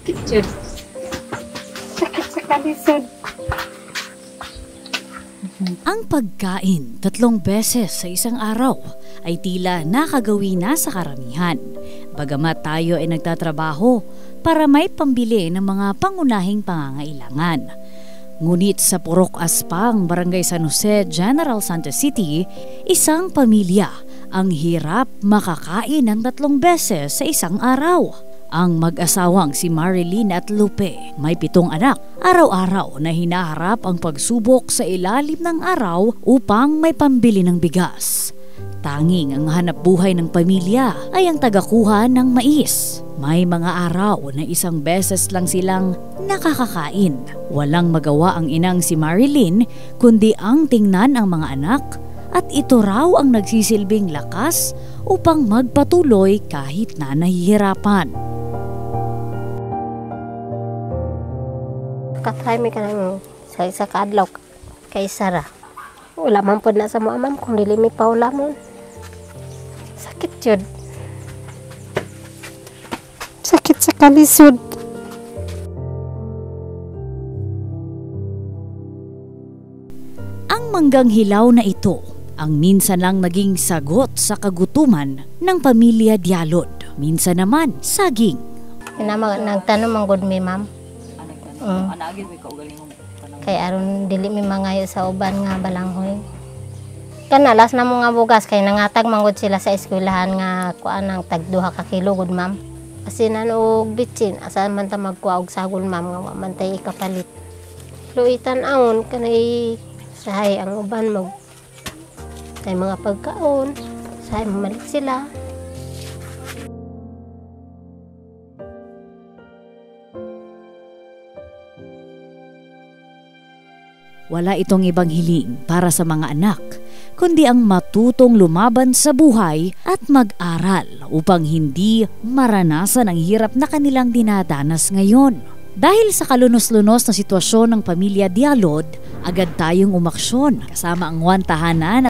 Sakit yun. Sakit sa kalisod. Ang pagkain 3 beses sa isang araw ay tila nakagawi na sa karamihan. Bagamat tayo ay nagtatrabaho para may pambili ng mga pangunahing pangangailangan. Ngunit sa Purok Aspang, Barangay San Jose, General Santos City, isang pamilya ang hirap makakain ng 3 beses sa isang araw. Ang mag-asawang si Marilyn at Lupe, may 7 anak. Araw-araw na hinaharap ang pagsubok sa ilalim ng araw upang may pambili ng bigas. Tanging ang hanap buhay ng pamilya ay ang tagakuha ng mais. May mga araw na 1 beses lang silang nakakakain. Walang magawa ang inang si Marilyn kundi ang tingnan ang mga anak at ito raw ang nagsisilbing lakas upang magpatuloy kahit na nahihirapan. Katry mi ka ng sa kaadlaw kay Sara. Wala man po na sa mga ma'am kung dili mi paula mo. Sakit yun. Sakit sa kalisod. Ang manggang hilaw na ito ang minsan lang naging sagot sa kagutuman ng pamilya Dialod. Minsan naman, saging. Nagtanong man gud mi ma'am. Kay aron dili mi mangayo sa uban nga balanghoy. Kanalas na mo nga bugas kay nangatag manggod sila sa eskwelahan nga kuan ang tag 2 ka kilo gud ma'am. Kasi og bitsin asa man ta magkuha og sagol ma'am nga wa man tay ikapalit. Luitan aon kanay sahay ang uban mag kay mga pagkaon, sahay mamalit sila. Wala itong ibang hiling para sa mga anak, kundi ang matutong lumaban sa buhay at mag-aral upang hindi maranasan ang hirap na kanilang dinadanas ngayon. Dahil sa kalunos-lunos na sitwasyon ng pamilya Dialod, agad tayong umaksyon kasama ang 1 tahanan